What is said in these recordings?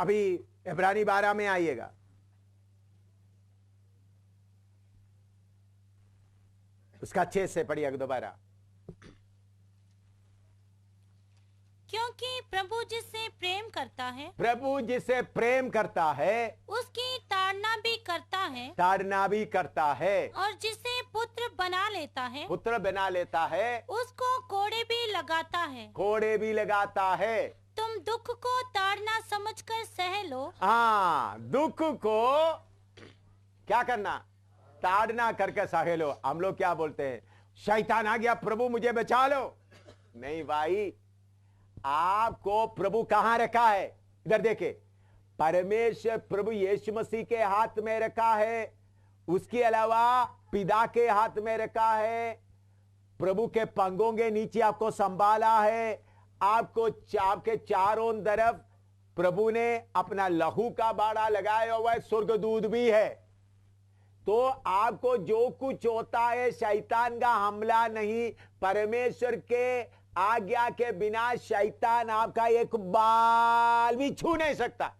अभी इब्रानी 12 में आइएगा। उसका 6 से पढ़िएगा दोबारा। क्योंकि प्रभु जिससे प्रेम करता है, प्रभु जिसे प्रेम करता है उसकी ताड़ना भी करता है, ताड़ना भी करता है, और जिसे पुत्र बना लेता है, पुत्र बना लेता है, उसको कोड़े भी लगाता है। कोड़े भी लगाता है। तुम दुख को ताड़ना समझकर सह लो। हाँ, दुख को क्या करना? ताड़ना करके सह लो। हम लोग क्या बोलते हैं? शैतान आ गया, प्रभु मुझे बचा लो। नहीं भाई, आपको प्रभु कहां रखा है? इधर देखे, परमेश्वर प्रभु यीशु मसीह के हाथ में रखा है, उसके अलावा पिता के हाथ में रखा है, प्रभु के पंगों के नीचे आपको संभाला है, आपको आपके चारों तरफ प्रभु ने अपना लहू का बाड़ा लगाया हुआ है, स्वर्गदूत भी है। तो आपको जो कुछ होता है, शैतान का हमला नहीं। परमेश्वर के आज्ञा के बिना शैतान आपका एक बाल भी छू नहीं सकता।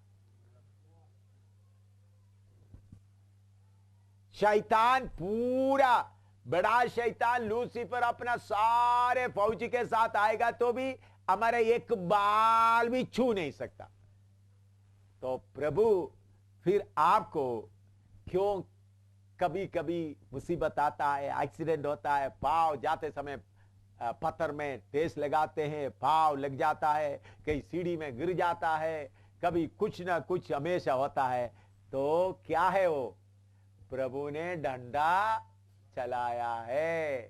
शैतान पूरा बड़ा शैतान लूसीफर अपना सारे फौजी के साथ आएगा तो भी हमारा एक बाल भी छू नहीं सकता। तो प्रभु फिर आपको क्यों कभी कभी मुसीबत आता है, एक्सीडेंट होता है, पाँव जाते समय पत्थर में ठेस लगाते हैं, पाँव लग जाता है, कहीं सीढ़ी में गिर जाता है, कभी कुछ ना कुछ हमेशा होता है। तो क्या है वो? प्रभु ने डंडा चलाया है।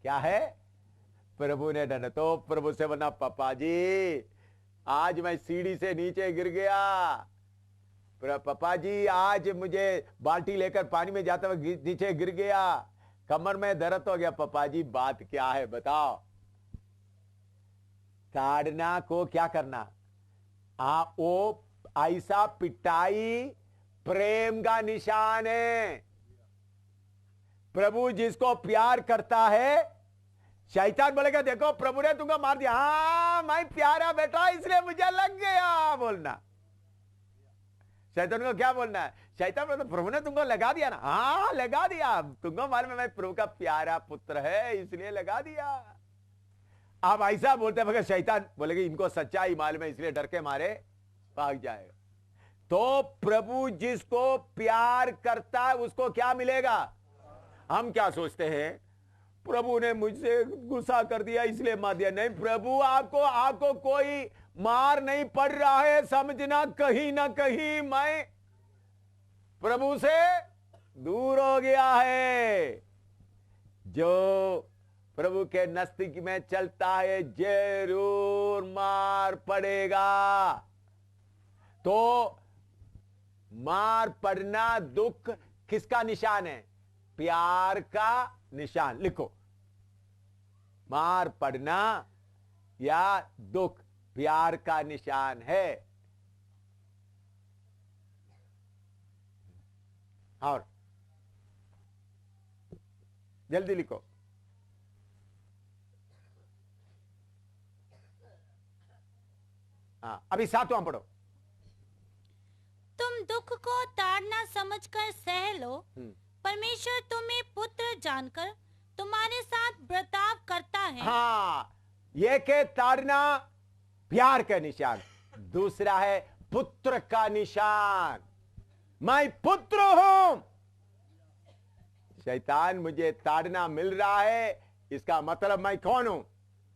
क्या है? प्रभु ने डंडा। तो प्रभु से बना, पापा जी आज मैं सीढ़ी से नीचे गिर गया, पापा जी आज मुझे बाल्टी लेकर पानी में जाते हुए नीचे गिर गया, कमर में दर्द हो गया। पापा जी बात क्या है बताओ? ताड़ना को क्या करना? वो ऐसा पिटाई प्रेम का निशान है। प्रभु जिसको प्यार करता है, शैतान बोलेगा देखो प्रभु ने तुमको मार दिया, हाँ मैं प्यारा बेटा इसलिए मुझे लग गया बोलना। शैतान को क्या बोलना है? शैतान बोलता प्रभु ने तुमको लगा दिया ना, हाँ लगा दिया, तुमको मालूम है मैं प्रभु का प्यारा पुत्र है इसलिए लगा दिया। आप ऐसा बोलते हैं, मगर शैतान बोलेगा इनको सच्चाई मालूम है इसलिए डर के मारे भाग जाएगा। तो प्रभु जिसको प्यार करता है उसको क्या मिलेगा? हम क्या सोचते हैं प्रभु ने मुझसे गुस्सा कर दिया इसलिए मार दिया। नहीं, प्रभु आपको कोई मार नहीं पड़ रहा है। समझना कहीं ना कहीं मैं प्रभु से दूर हो गया है। जो प्रभु के नजदीक में चलता है जरूर मार पड़ेगा। तो मार पड़ना दुख किसका निशान है? प्यार का निशान। लिखो, मार पड़ना या दुख प्यार का निशान है। और जल्दी लिखो। अभी 7वां पढ़ो। तुम दुख को ताड़ना समझकर सह लो। परमेश्वर तुम्हें पुत्र जानकर तुम्हारे साथ बर्ताव करता है। हाँ, ये के ताड़ना प्यार का निशान, दूसरा है पुत्र का निशान। मैं पुत्र हूं। शैतान मुझे ताड़ना मिल रहा है, इसका मतलब मैं कौन हूं?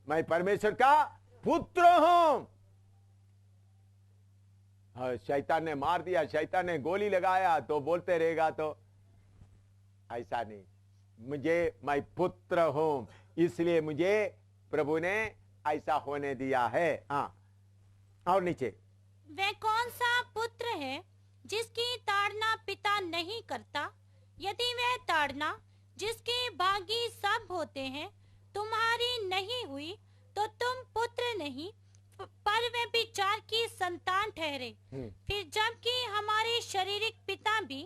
मैं परमेश्वर का पुत्र हूं। शैतान ने मार दिया, शैतान ने गोली लगाया तो बोलते रहेगा, तो ऐसा नहीं। मैं पुत्र हूं इसलिए मुझे प्रभु ने ऐसा होने दिया है। हाँ, और नीचे, वह कौन सा पुत्र है जिसकी ताड़ना पिता नहीं करता? यदि वह ताड़ना जिसके भागी सब होते हैं तुम्हारी नहीं हुई तो तुम पुत्र नहीं पर वे विचार की संतान ठहरे। फिर जबकि हमारे शारीरिक पिता भी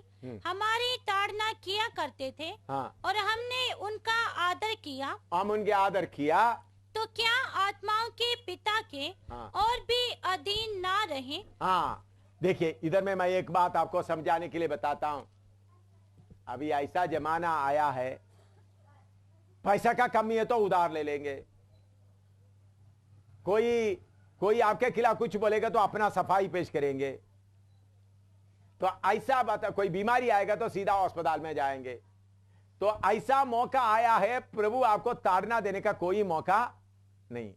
हमारी ताड़ना किया करते थे, हाँ, और हमने उनका आदर किया, हम उनके आदर किया, तो क्या आत्माओं के पिता के हाँ, और भी अधीन ना रहे? हाँ, देखिए इधर में मैं एक बात आपको समझाने के लिए बताता हूं। अभी ऐसा जमाना आया है, पैसा का कमी है तो उधार ले लेंगे। कोई आपके खिलाफ कुछ बोलेगा तो अपना सफाई पेश करेंगे। तो ऐसा बात है, कोई बीमारी आएगा तो सीधा अस्पताल में जाएंगे। तो ऐसा मौका आया है, प्रभु आपको ताड़ना देने का कोई मौका नहीं।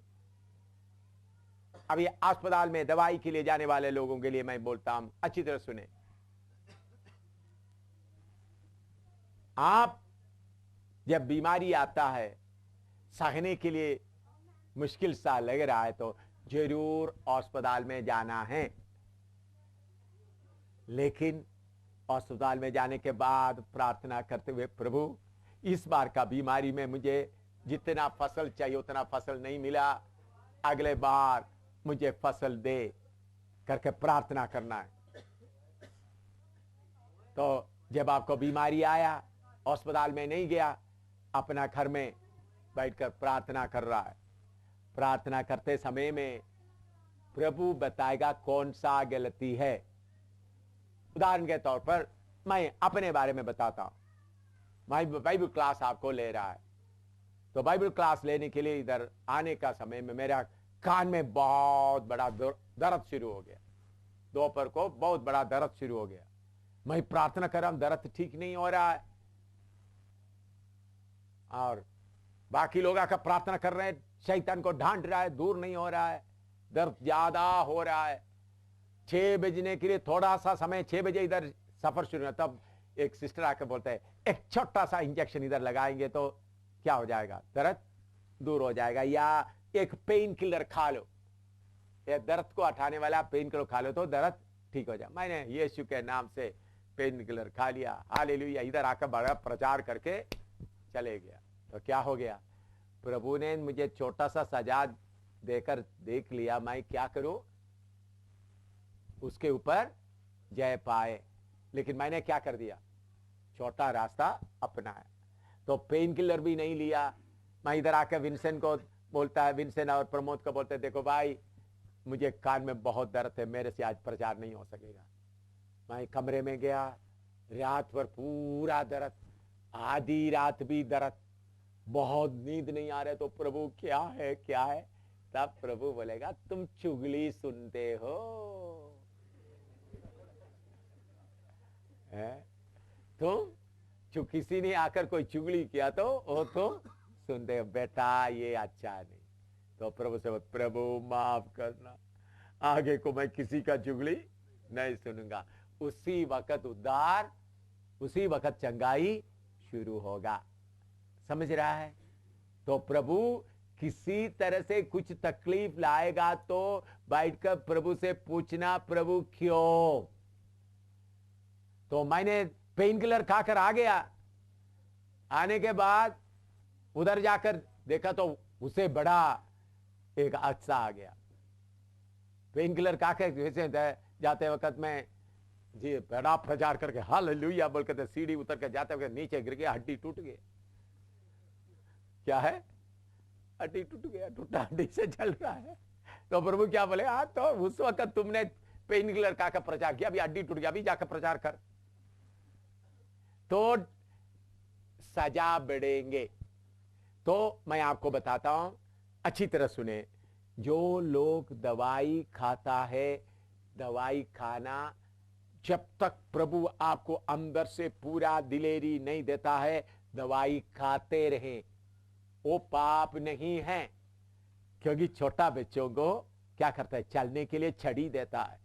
अभी अस्पताल में दवाई के लिए जाने वाले लोगों के लिए मैं बोलता हूं, अच्छी तरह सुने। आप जब बीमारी आता है, सहने के लिए मुश्किल सा लग रहा है तो जरूर अस्पताल में जाना है। लेकिन अस्पताल में जाने के बाद प्रार्थना करते हुए, प्रभु इस बार का बीमारी में मुझे जितना फसल चाहिए उतना फसल नहीं मिला, अगले बार मुझे फसल दे करके प्रार्थना करना है। तो जब आपको बीमारी आया, अस्पताल में नहीं गया, अपना घर में बैठकर प्रार्थना कर रहा है। प्रार्थना करते समय में प्रभु बताएगा कौन सा गलती है। उदाहरण के तौर पर मैं अपने बारे में बताता हूं। मैं बाइबल क्लास आपको ले रहा है, तो बाइबल क्लास लेने के लिए इधर आने का समय में मेरा कान में बहुत बड़ा दर्द शुरू हो गया। दोपहर को बहुत बड़ा दर्द शुरू हो गया। मैं प्रार्थना कर रहा हूं, दर्द ठीक नहीं हो रहा है, और बाकी लोग आकर प्रार्थना कर रहे हैं, शैतान को ढांढ रहा है, दूर नहीं हो रहा है, दर्द ज्यादा हो रहा है। 6 बजने के लिए थोड़ा सा समय, 6 बजे इधर सफर शुरू है, तब एक सिस्टर आकर बोलते हैं एक छोटा सा इंजेक्शन इधर लगाएंगे तो क्या हो जाएगा, दर्द दूर हो जाएगा, या एक पेन किलर खा लो, या दर्द को हटाने वाला पेन किलर खा लो तो दर्द ठीक हो जाए। मैंने यीशु के नाम से पेन किलर खा लिया, हालेलुया। इधर आकर बड़ा प्रचार करके चले गया। तो क्या हो गया, प्रभु ने मुझे छोटा सा सजा देकर देख लिया, मैं क्या करूं, उसके ऊपर जय पाए। लेकिन मैंने क्या कर दिया, छोटा रास्ता अपनाया, तो पेन किलर भी नहीं लिया। मैं इधर आकर विंसेंट को बोलता है, विंसेंट और प्रमोद को बोलते, देखो भाई मुझे कान में बहुत दर्द है, मेरे से आज प्रचार नहीं हो सकेगा। मैं कमरे में गया, रात भर पूरा दर्द, आधी रात भी दर्द, बहुत नींद नहीं आ रहे। तो प्रभु क्या है क्या है, तब प्रभु बोलेगा तुम चुगली सुनते हो, तुम किसी ने आकर कोई चुगली किया तो वो तो सुनते हो, बेटा ये अच्छा नहीं। तो प्रभु से, प्रभु माफ करना, आगे को मैं किसी का चुगली नहीं सुनूंगा। उसी वक्त उद्धार, उसी वक्त चंगाई शुरू होगा। समझ रहा है? तो प्रभु किसी तरह से कुछ तकलीफ लाएगा तो बैठकर प्रभु से पूछना, प्रभु क्यों। तो मैंने पेन किलर खाकर आ गया, आने के बाद उधर जाकर देखा तो उसे बड़ा एक हादसा आ गया। पेन किलर खाकर जैसे जाते वक्त में जी बड़ा प्रचार करके हालेलुया बोल के सीढ़ी उतर के जाते वक्त नीचे गिर गया, हड्डी टूट गई। क्या है, हड्डी टूट गया, टूटा हड्डी से चल रहा है। तो प्रभु क्या बोले, हाँ तो उस वक्त तुमने पेन किलर खाकर प्रचार किया, अभी हड्डी टूट गया, अभी जाकर प्रचार कर। तो सजा बढ़ेंगे। तो मैं आपको बताता हूं, अच्छी तरह सुने, जो लोग दवाई खाता है, दवाई खाना जब तक प्रभु आपको अंदर से पूरा दिलेरी नहीं देता है, दवाई खाते रहें, वो पाप नहीं है। क्योंकि छोटा बच्चों को क्या करता है, चलने के लिए छड़ी देता है।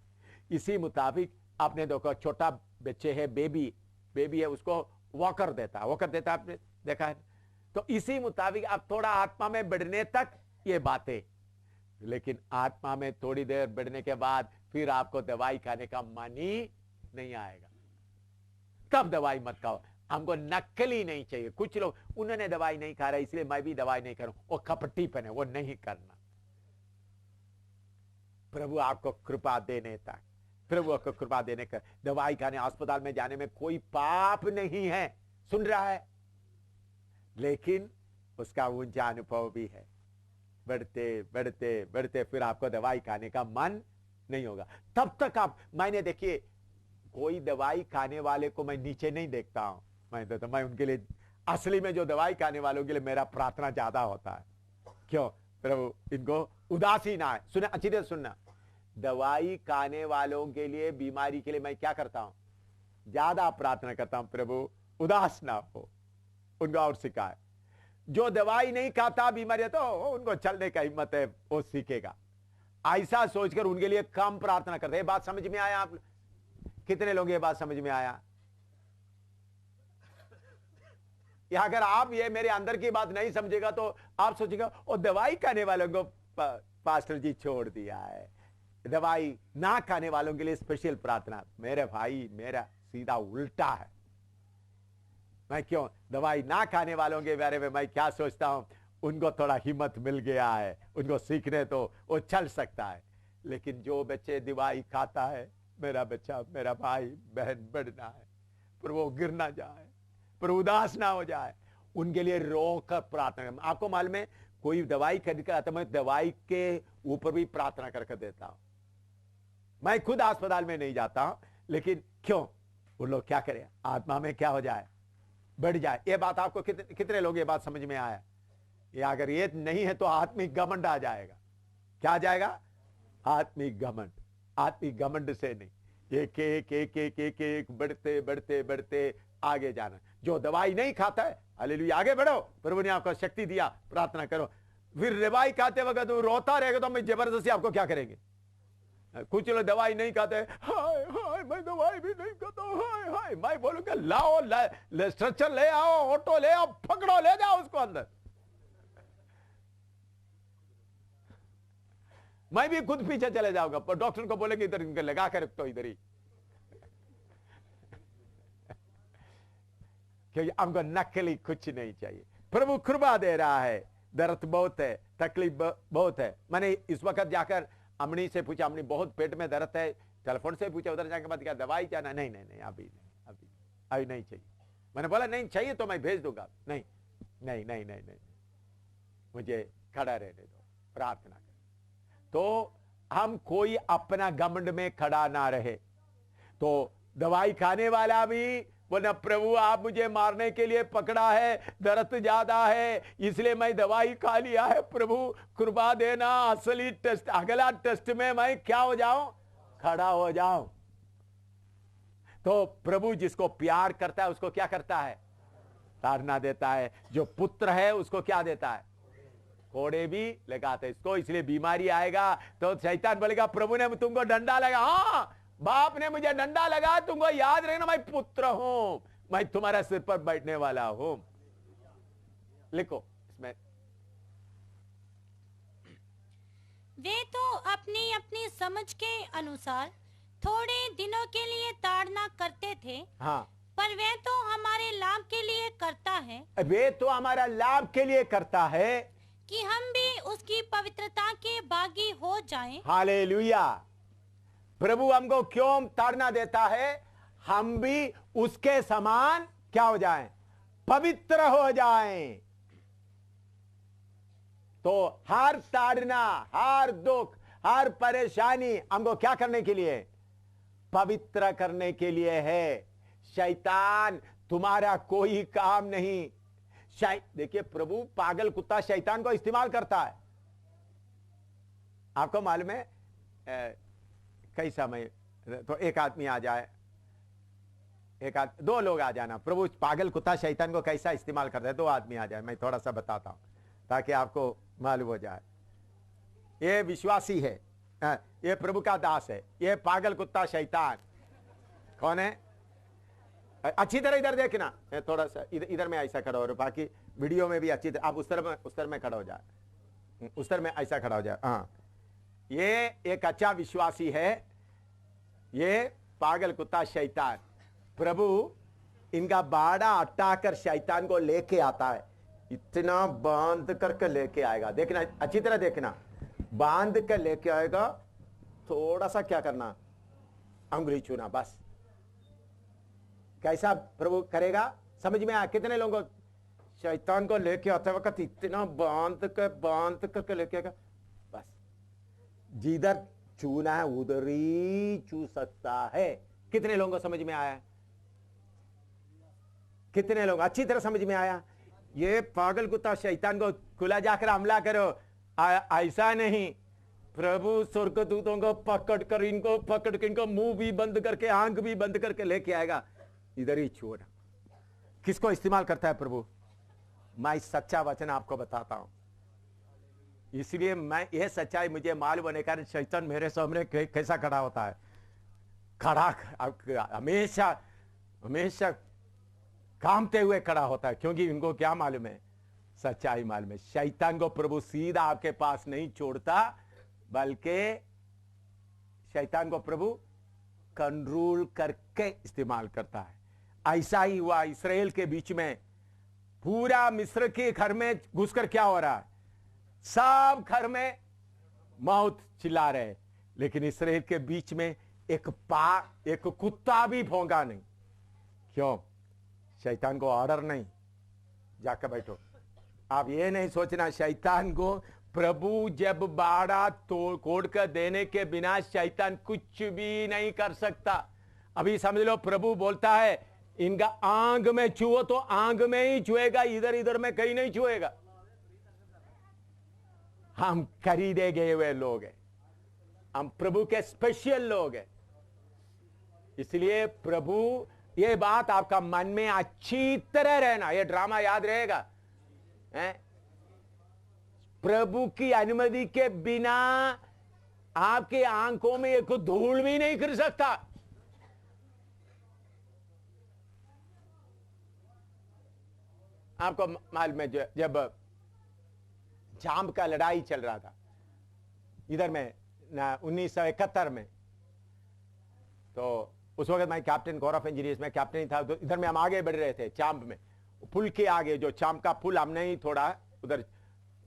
इसी मुताबिक आपने देखो, छोटा बच्चे है, बेबी है, उसको वॉकर देता है, आपने देखा है। तो इसी मुताबिक आप थोड़ा आत्मा में बढ़ने तक ये बातें, लेकिन आत्मा में थोड़ी देर बढ़ने के बाद फिर आपको दवाई खाने का मन ही नहीं आएगा, तब दवाई मत खाओ। हमको नकली नहीं चाहिए। कुछ लोग उन्होंने दवाई नहीं खा रहा इसलिए मैं भी दवाई नहीं करूं, वो कपटीपन है, वो नहीं करना। प्रभु आपको कृपा देने तक, प्रभु आपको कृपा देने का, दवाई खाने अस्पताल में जाने में कोई पाप नहीं है, सुन रहा है, लेकिन उसका ऊंचा अनुभव भी है। बढ़ते बढ़ते बढ़ते फिर आपको दवाई खाने का मन नहीं होगा। तब तक आप, मैंने देखिए कोई दवाई खाने वाले को मैं नीचे नहीं देखता हूं, मैं उनके लिए असली में जो दवाई खाने वालों के लिए मेरा प्रार्थना ज्यादा होता है। क्यों? प्रभु इनको उदासी ना है। सुने, अच्छी तरह सुनना, दवाई खाने वालों के लिए, बीमारी के लिए मैं क्या करता हूं? ज्यादा प्रार्थना करता हूं, प्रभु उदास ना हो, उनका और सिखाए। जो दवाई नहीं खाता बीमारी है तो उनको चलने का हिम्मत है, वो सीखेगा। ऐसा सोचकर उनके लिए कम प्रार्थना करते हैं। बात समझ में आया? आप कितने लोग ये बात समझ में आया? या अगर आप ये मेरे अंदर की बात नहीं समझेगा तो आप सोचेगा वो दवाई खाने वालों को पास्टर जी छोड़ दिया है। दवाई ना खाने वालों के लिए स्पेशल प्रार्थना। मेरे भाई, मेरा सीधा उल्टा है। मैं क्यों? दवाई ना खाने वालों के बारे में मैं क्या सोचता हूं, उनको थोड़ा हिम्मत मिल गया है, उनको सीखने तो वो चल सकता है। लेकिन जो बच्चे दवाई खाता है, मेरा बच्चा, मेरा भाई बहन बढ़ना है, पर वो गिर ना जाए, पर उदास ना हो जाए, उनके लिए रोकर प्रार्थना। आपको मालूम है, कोई दवाई खरीद आता, मैं दवाई के ऊपर भी प्रार्थना करके देता हूं। मैं खुद अस्पताल में नहीं जाता हूं, लेकिन क्यों? वो लोग क्या करें, आत्मा में क्या हो जाए, बढ़ जाए। ये बात आपको कितने लोग ये बात समझ में आया? ये अगर ये नहीं है तो आत्मिक घमंड आ जाएगा। क्या आ जाएगा? आत्मिक घमंड। आत्मिक घमंड से नहीं, एक एक एक एक एक एक बढ़ते बढ़ते बढ़ते आगे जाना। जो दवाई नहीं खाता है, हालेलुया, आगे बढ़ो, प्रभु ने आपको शक्ति दिया, प्रार्थना करो। फिर दवाई खाते वक्त तो रोता रहेगा तो हम जबरदस्ती आपको क्या करेंगे? कुछ लोग दवाई नहीं खाते, हाय हाय मैं दवाई भी नहीं खाता, हाय हाय। मैं बोलूंगा लाओ, स्ट्रेचर ले आओ, ऑटो ले आओ, पकड़ो, ले जाओ उसको अंदर। मैं भी खुद पीछे चले जाऊंगा, पर डॉक्टर को बोलेंगे इधर इनके लगा कर रखो इधर ही, क्योंकि हमको नकली कुछ नहीं चाहिए। प्रभु कृपा दे रहा है। दर्द बहुत है, तकलीफ बहुत है। मैंने इस वक्त जाकर अमनी से पूछा, अमनी बहुत पेट में दर्द है, टेलीफोन से पूछा, उधर जाके बाद क्या दवाई जाना? नहीं नहीं नहीं, अभी नहीं, अभी नहीं चाहिए। मैंने बोला नहीं चाहिए तो मैं भेज दूंगा। नहीं नहीं नहीं नहीं नहीं, मुझे खड़ा रहने दो, प्रार्थना कर। तो हम कोई अपना घमंड में खड़ा ना रहे। तो दवाई खाने वाला भी बोला, प्रभु आप मुझे मारने के लिए पकड़ा है, दर्द ज्यादा है, इसलिए मैं दवाई खा लिया है, प्रभु कृपा देना, असली टेस्ट, अगला टेस्ट में मैं क्या हो जाऊं? खड़ा हो जाऊं। तो प्रभु जिसको प्यार करता है उसको क्या करता है? ताड़ना देता है। जो पुत्र है उसको क्या देता है? कोड़े भी लगाते इसको। इसलिए बीमारी आएगा तो शैतान बोलेगा, प्रभु ने तुमको डंडा लगा, हाँ बाप ने मुझे डंडा लगा, तुमको याद रखना मैं पुत्र हूं, मैं तुम्हारे सिर पर बैठने वाला हूं। लिखो इसमें, वे तो अपनी अपनी समझ के अनुसार थोड़े दिनों के लिए ताड़ना करते थे, हाँ, पर वे तो हमारे लाभ के लिए करता है। वे तो हमारा लाभ के लिए करता है कि हम भी उसकी पवित्रता के भागी हो जाएं। हालेलुया। प्रभु हमको क्यों ताड़ना देता है? हम भी उसके समान क्या हो जाएं? पवित्र हो जाएं। तो हर ताड़ना, हर दुख, हर परेशानी हमको क्या करने के लिए? पवित्र करने के लिए है। शैतान तुम्हारा कोई काम नहीं। देखिए प्रभु पागल कुत्ता शैतान को इस्तेमाल करता है। आपको मालूम है कैसा? मैं तो एक आदमी आ जाए, दो लोग आ जाना, प्रभु पागल कुत्ता शैतान को कैसा इस्तेमाल करता है। दो आदमी आ जाए, मैं थोड़ा सा बताता हूं ताकि आपको मालूम हो जाए। ये विश्वासी है, ये प्रभु का दास है, ये पागल कुत्ता शैतान कौन है? अच्छी तरह इधर देखना, थोड़ा सा इधर में ऐसा खड़ा हो रहा, बाकी वीडियो में भी अच्छी तरह। आप उस तरह में खड़ा हो जाए, उस तरह में ऐसा खड़ा हो जाए। हाँ, ये एक अच्छा विश्वासी है, ये पागल कुत्ता शैतान। प्रभु इनका बाड़ा हटाकर शैतान को लेके आता है, इतना बांध करके लेके आएगा। देखना अच्छी तरह देखना, बांध कर लेके आएगा, थोड़ा सा क्या करना, अंगुली छूना, बस। कैसा प्रभु करेगा समझ में आया? कितने लोगों को शैतान को लेके आते वक्त इतना बांध करके लेके आएगा, बस जिधर छूना है उधर ही छू सकता है। कितने लोगों को समझ में आया? कितने लोग अच्छी तरह समझ में आया? ये पागल कुत्ता शैतान को खुला जाकर हमला करो, ऐसा नहीं। प्रभु स्वर्गदूतों को पकड़ कर इनको मुंह भी बंद करके आंख भी बंद करके लेके आएगा, इधर ही छोड़। किसको इस्तेमाल करता है प्रभु? मैं सच्चा वचन आपको बताता हूं, इसलिए मैं यह सच्चाई मुझे मालूम होने कारण शैतान मेरे सामने कैसा खड़ा होता है, खड़ा हमेशा हमेशा कामते हुए खड़ा होता है, क्योंकि इनको क्या मालूम है? सच्चाई मालूम है। शैतान को प्रभु सीधा आपके पास नहीं छोड़ता, बल्कि शैतान को प्रभु कंट्रोल करके इस्तेमाल करता है। ऐसा ही हुआ इस्राएल के बीच में। पूरा मिस्र के घर में घुसकर क्या हो रहा है? सब घर में मौत चिल्ला रहे, लेकिन इस्राएल के बीच में एक कुत्ता भी भौंका नहीं। क्यों? शैतान को ऑर्डर नहीं, जाकर बैठो। आप ये नहीं सोचना शैतान को प्रभु जब बाड़ा तोड़ कर देने के बिना शैतान कुछ भी नहीं कर सकता। अभी समझ लो, प्रभु बोलता है इनका आंग में छुओ तो आंग में ही छुएगा, इधर इधर में कहीं नहीं छुएगा। हम खरीदे गए हुए लोग हैं, हम प्रभु के स्पेशल लोग हैं। इसलिए प्रभु, ये बात आपका मन में अच्छी तरह रहना, ये ड्रामा याद रहेगा। प्रभु की अनुमति के बिना आपके आंखों में एक धूल भी नहीं गिर सकता। आपको मालूम है जब जाम का लड़ाई चल रहा था इधर में 1971 में, तो उस वक्त मैं कैप्टन कोर ऑफ इंजीनियर्स में कैप्टन था। तो इधर में हम आगे बढ़ रहे थे चांप में, पुल के आगे, जो चांप का पुल हमने ही थोड़ा उधर,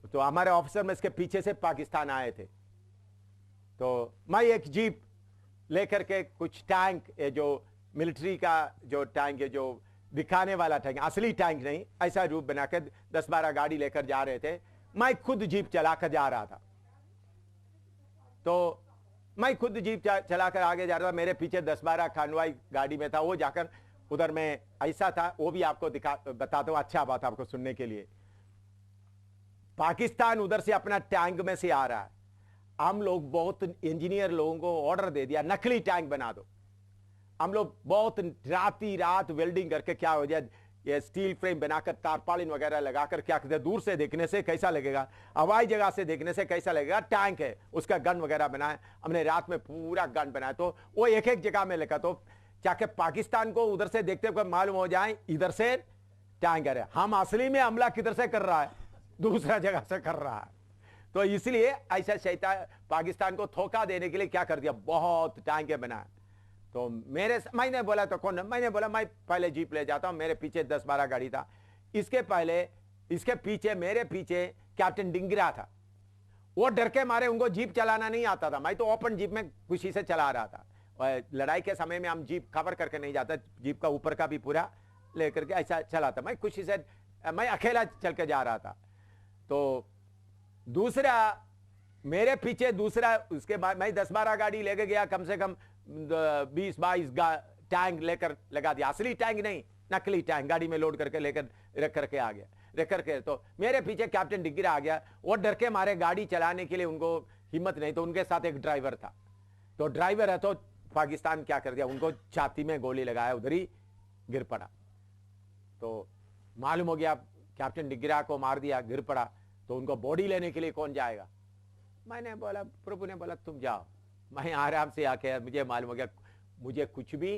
तो हमारे ऑफिसर में इसके पीछे से पाकिस्तान आए थे। तो मैं एक जीप लेकर के कुछ टैंक, जो मिलिट्री का जो टैंक है, जो दिखाने वाला टैंक, असली टैंक नहीं, ऐसा रूप बनाकर 10-12 गाड़ी लेकर जा रहे थे। मैं खुद जीप चलाकर जा रहा था। तो मैं खुद जीप चलाकर आगे जा रहा था, मेरे पीछे 10-12 खानवाई गाड़ी में था। वो जाकर उधर में ऐसा था, वो भी आपको बताता हूं, अच्छा बात आपको सुनने के लिए। पाकिस्तान उधर से अपना टैंक में से आ रहा है। हम लोग बहुत इंजीनियर लोगों को ऑर्डर दे दिया, नकली टैंक बना दो। हम लोग बहुत रात वेल्डिंग करके क्या हो जाए, ये स्टील फ्रेम बनाकर तारपालिन वगैरह लगाकर क्या करते, दूर से देखने से कैसा लगेगा, हवाई जगह से देखने से कैसा लगेगा, टैंक है, उसका गन वगैरह बनाया हमने। रात में पूरा गन बनाया, तो वो एक जगह में लगा, तो चाहे पाकिस्तान को उधर से देखते हुए मालूम हो जाए इधर से टैंक है। हम असली में हमला किधर से कर रहा है? दूसरा जगह से कर रहा है। तो इसलिए ऐसा शैतान पाकिस्तान को धोखा देने के लिए क्या कर दिया, बहुत टैंक बनाया। तो मैंने बोला, तो कौन, मैंने बोला मैं पहले जीप ले जाता हूं। मेरे पीछे 10-12 गाड़ी था। इसके पीछे मेरे पीछे कैप्टन डिंगरा था। वो डर के मारे उनको जीप चलाना नहीं आता था। मैं तो ओपन जीप में खुशी से चला रहा था। और लड़ाई के समय में हम जीप कवर करके नहीं जाता, जीप का ऊपर का भी पूरा लेकर के ऐसा चलाता। मैं खुशी से, मैं अकेला चल के जा रहा था। तो दूसरा मेरे पीछे दूसरा, उसके बाद मैं 10-12 गाड़ी लेके गया, कम से कम 20-22 टैंक लेकर लगा दिया। असली टैंक नहीं, नकली टैंक गाड़ी में लोड करके लेकर रख करके आ गया, रख करके। तो मेरे पीछे कैप्टन डिग्गिरा आ गया। वो डर के मारे गाड़ी चलाने के लिए उनको हिम्मत नहीं, तो उनके साथ एक ड्राइवर था। तो ड्राइवर है, तो पाकिस्तान क्या कर दिया, उनको छाती में गोली लगाया, उधर ही गिर पड़ा। तो मालूम हो गया कैप्टन डिग्गिरा को मार दिया, गिर पड़ा। तो उनको बॉडी लेने के लिए कौन जाएगा? मैंने बोला, प्रभु ने बोला तुम जाओ। मैं आराम से आके, मुझे मालूम हो गया मुझे कुछ भी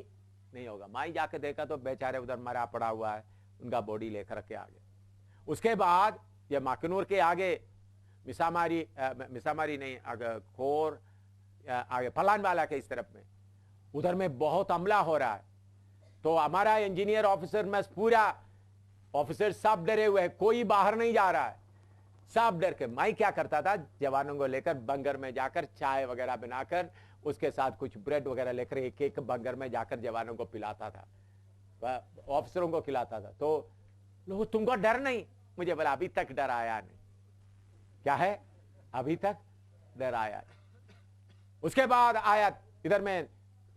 नहीं होगा। मैं जाके देखा तो बेचारे उधर मरा पड़ा हुआ है, उनका बॉडी लेकर के आ गया। उसके बाद ये माकनूर के आगे मिसामारी नहीं, आगे खोर, आगे फलानवाला के इस तरफ में, उधर में बहुत हमला हो रहा है। तो हमारा इंजीनियर ऑफिसर में पूरा ऑफिसर सब डरे हुए हैं, कोई बाहर नहीं जा रहा है, सब डर के। मैं क्या करता था, जवानों को लेकर बंगर में जाकर चाय वगैरह बनाकर, उसके साथ कुछ ब्रेड वगैरह लेकर एक बंगर में जाकर जवानों को पिलाता था, ऑफिसरों को खिलाता था। तो लोग, तुमको डर नहीं? मुझे बोला अभी तक डर आया नहीं। क्या है? अभी तक डर आया नहीं। उसके बाद आया इधर में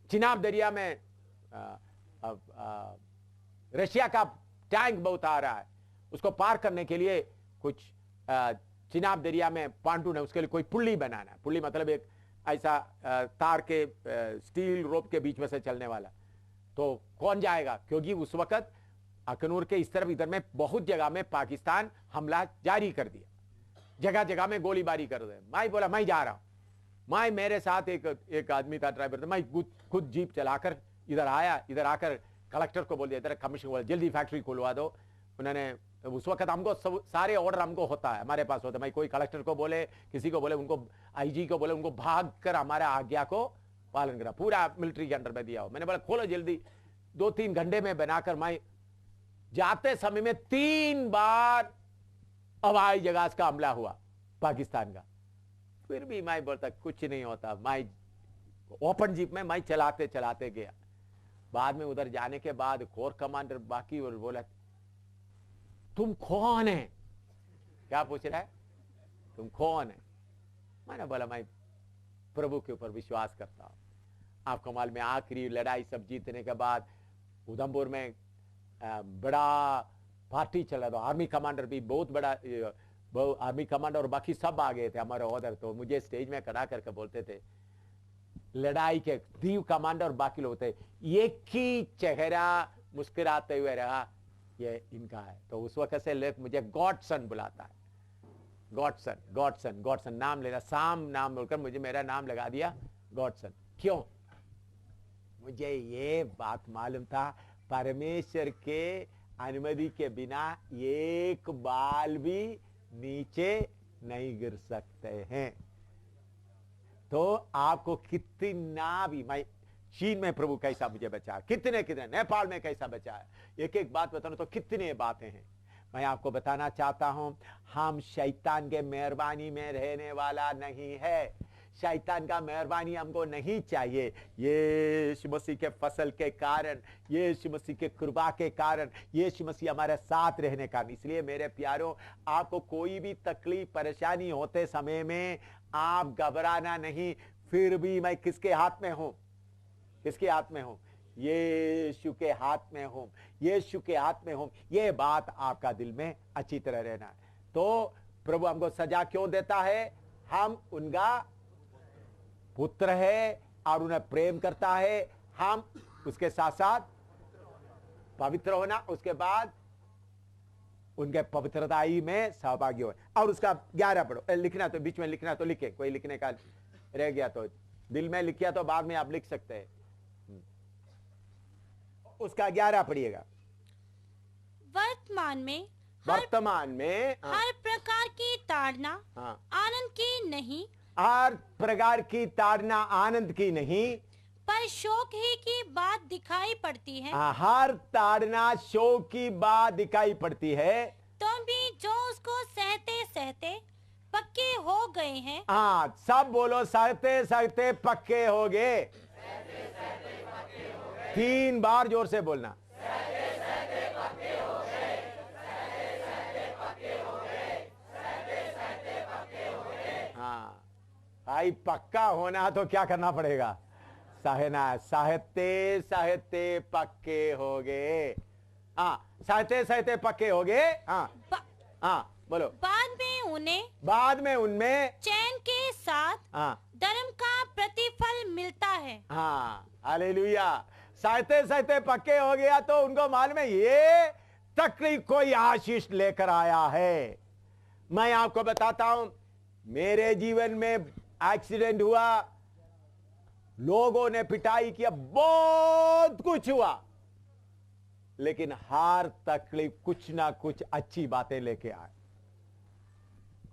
चिनाब दरिया में रशिया का टैंक बहुत आ रहा है, उसको पार करने के लिए कुछ चिनाब दरिया में पांटून है, उसके लिए कोई पुल्ली बनाना है। पुल्ली मतलब एक ऐसा तार के स्टील रोप के बीच में से चलने वाला। तो कौन जाएगा, क्योंकि उस वक्त अखनूर के इस तरफ इधर में बहुत जगह में पाकिस्तान हमला जारी कर दिया, जगह जगह में गोलीबारी कर दे। मैं बोला मैं जा रहा हूं। मैं मेरे साथ एक आदमी था ड्राइवर था, मैं खुद जीप चलाकर इधर आया। इधर आकर कलेक्टर को बोल दिया, इधर कमिश्नर बोला जल्दी फैक्ट्री खुलवा दो। उन्होंने उस वक्त हमको सारे ऑर्डर हमको होता है, हमारे पास होता है। मैं कोई कलेक्टर को बोले, किसी को बोले, उनको आईजी को बोले, उनको भाग कर हमारा आज्ञा को पालन करा, पूरा मिलिट्री के अंडर में दिया हो। मैंने बोला खोलो जल्दी। 2-3 घंटे में बनाकर मैं जाते समय में 3 बार हवाई जहाज का हमला हुआ पाकिस्तान का। फिर भी मैं बोलता कुछ नहीं होता। मैं ओपन जीप में मैं चलाते चलाते गया। बाद में उधर जाने के बाद कोर कमांडर बाकी बोला तुम कौन है, क्या पूछ रहा है, तुम कौन है। मैंने बोला मैं प्रभु के ऊपर विश्वास करता हूं। आपको मालूम है आखिरी लड़ाई सब जीतने के बाद उधमपुर में बड़ा पार्टी चला था। आर्मी कमांडर भी बहुत बड़ा आर्मी कमांडर और बाकी सब आ गए थे हमारे उधर। तो मुझे स्टेज में खड़ा करके बोलते थे लड़ाई के दीव कमांडर और बाकी लोग थे, एक ही चेहरा मुस्कुराते हुए रहा, ये इनका है। तो उस वक्त से लोग मुझे गॉडसन बुलाता है, गॉडसन गॉडसन गॉडसन नाम लेना, साम नाम बोलकर मुझे मेरा नाम लगा दिया गॉडसन। क्यों, मुझे ये बात मालूम था परमेश्वर के अनुमति के बिना एक बाल भी नीचे नहीं गिर सकते हैं। तो आपको कितना भी, मैं चीन में प्रभु कैसा मुझे बचाया, कितने कितने, नेपाल में कैसा बचाया, एक एक बात बताना तो कितने बातें हैं। मैं आपको बताना चाहता हूं हम शैतान के मेहरबानी में रहने वाला नहीं है। शैतान का मेहरबानी हमको नहीं चाहिए। यीशु मसीह के फसल के कारण, यीशु मसीह के कृपा के कारण, यीशु मसीह हमारे साथ रहने का। इसलिए मेरे प्यारों, आपको कोई भी तकलीफ परेशानी होते समय में आप घबराना नहीं। फिर भी मैं किसके हाथ में हूं, किसके हाथ में हूं, यीशु के हाथ में हूं, यीशु के हाथ में हूं। यह बात आपका दिल में अच्छी तरह रहना है। तो प्रभु हमको सजा क्यों देता है, हम उनका पुत्र है और उन्हें प्रेम करता है। हम उसके साथ साथ पवित्र होना, उसके बाद उनके पवित्रताई में सहभागी हो। और उसका 11 पढ़ो, लिखना तो बीच में लिखना तो लिखे, कोई लिखने का रह गया तो दिल में लिखिया तो बाद में आप लिख सकते हैं। उसका 11 पढ़िएगा। वर्तमान में हर प्रकार की ताड़ना आनंद की नहीं, हर प्रकार की ताड़ना आनंद की नहीं, पर शोक ही की बात दिखाई पड़ती है। हर ताड़ना शोक की बात दिखाई पड़ती है। तो भी जो उसको सहते सहते पक्के हो गए हैं। सब बोलो सहते सहते पक्के हो गए। 3 बार जोर से बोलना। भाई पक्का होना तो क्या करना पड़ेगा, सहना। सहते सहते पक्के हो गए। सहते सहते पक्के हो गए। बोलो। बाद में उनमें चैन के साथ धर्म का प्रतिफल मिलता है। हालेलुया। सहते सहते पक्के हो गया तो उनको मालूम है ये तकलीफ कोई आशीष लेकर आया है। मैं आपको बताता हूं, मेरे जीवन में एक्सीडेंट हुआ, लोगों ने पिटाई किया, बहुत कुछ हुआ, लेकिन हर तकलीफ कुछ ना कुछ अच्छी बातें लेके आए।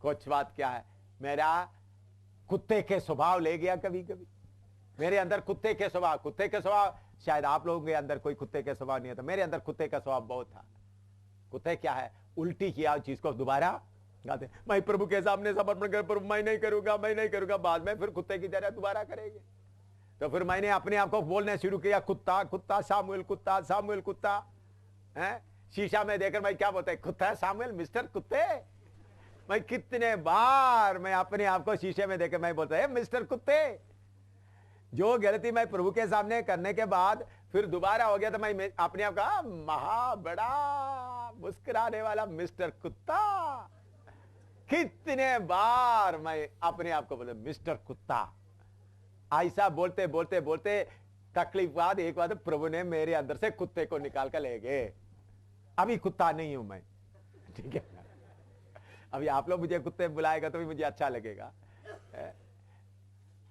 कुछ बात क्या है, मेरा कुत्ते के स्वभाव ले गया। कभी कभी मेरे अंदर कुत्ते के स्वभाव, शायद आप लोगों के अंदर कोई कुत्ते के स्वभाव नहीं है, तो मेरे अंदर कुत्ते का स्वभाव बहुत था। कुत्ते क्या है, उल्टी किया चीज को दोबारा गाते, मैं प्रभु के सामने समर्पण कर, प्रभु मैं नहीं करूंगा, बाद में फिर कुत्ते की तरह दोबारा करेंगे। तो फिर मैंने अपने आप को बोलने शुरू किया, कुत्ता कुत्ता सामुएल, कुत्ता सामुएल, कुत्ता है। शीशा में देखकर मैं क्या बोलता है, कुत्ता सामुएल, मिस्टर कुत्ते। मैं कितने बार मैं अपने आप को शीशे में देखकर मैं बोलता है मिस्टर कुत्ते। जो गलती मैं प्रभु के सामने करने के बाद फिर दोबारा हो गया तो मैं अपने आप का महा बड़ा मुस्कुराने वाला मिस्टर कुत्ता। कितने बार मैं अपने आप को बोला मिस्टर कुत्ता। ऐसा बोलते बोलते बोलते तकलीफ बाद एक बार प्रभु ने मेरे अंदर से कुत्ते को निकाल कर ले गए। अभी कुत्ता नहीं हूं मैं, ठीक है। अभी आप लोग मुझे कुत्ते बुलाएगा तो भी मुझे अच्छा लगेगा,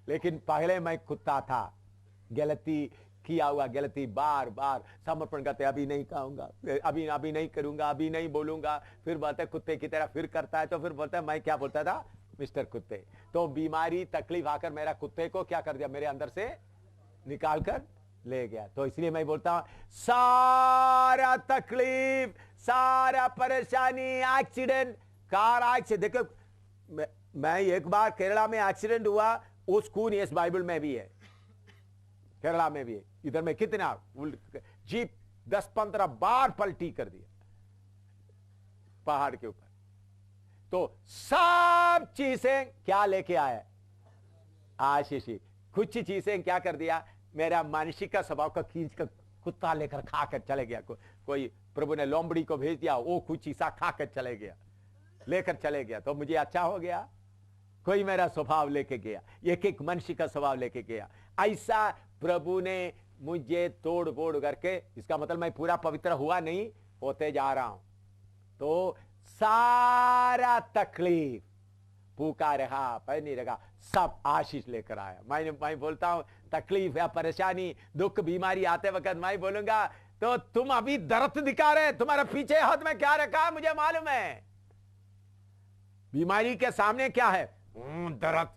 लेकिन पहले मैं कुत्ता था। गलती किया हुआ गलती बार बार समर्पण करते, अभी नहीं कहूंगा, अभी नहीं करूंगा, अभी नहीं बोलूंगा, फिर बोलते कुत्ते की तरह फिर करता है, तो फिर बोलता है मैं क्या बोलता था, मिस्टर कुत्ते। तो बीमारी तकलीफ आकर मेरा कुत्ते को क्या कर दिया, मेरे अंदर से निकाल कर ले गया। तो इसलिए मैं बोलता हूं सारा तकलीफ, सारा परेशानी, एक्सीडेंट, कार एक्सीडेंट। देखो मैं एक बार केरला में एक्सीडेंट हुआ, उस खून इस बाइबल में भी है, केरला में भी है। इधर में कितना जीप 10-15 बार पलटी कर दिया पहाड़ के ऊपर। तो सब चीजें क्या लेके आया आशीष, कुछ चीजें क्या कर दिया, मेरा मानसिक का स्वभाव का खींच कर कुत्ता लेकर खाकर चले गया। कोई प्रभु ने लोमड़ी को भेज दिया, वो कुछ चीजा खाकर चले गया, लेकर चले गया, तो मुझे अच्छा हो गया। कोई मेरा स्वभाव लेके गया, एक एक मनुष्य का स्वभाव लेके गया। ऐसा प्रभु ने मुझे तोड़ फोड़ करके, इसका मतलब मैं पूरा पवित्र हुआ नहीं, होते जा रहा हूं। तो सारा तकलीफ भूखा रहा, पर नहीं रहा, सब आशीष लेकर आया। मैं बोलता हूं तकलीफ या परेशानी, दुख, बीमारी आते वक्त मैं बोलूंगा तो तुम अभी दर्द दिखा रहे, तुम्हारे पीछे हाथ में क्या रखा मुझे मालूम है। बीमारी के सामने क्या है, दर्द,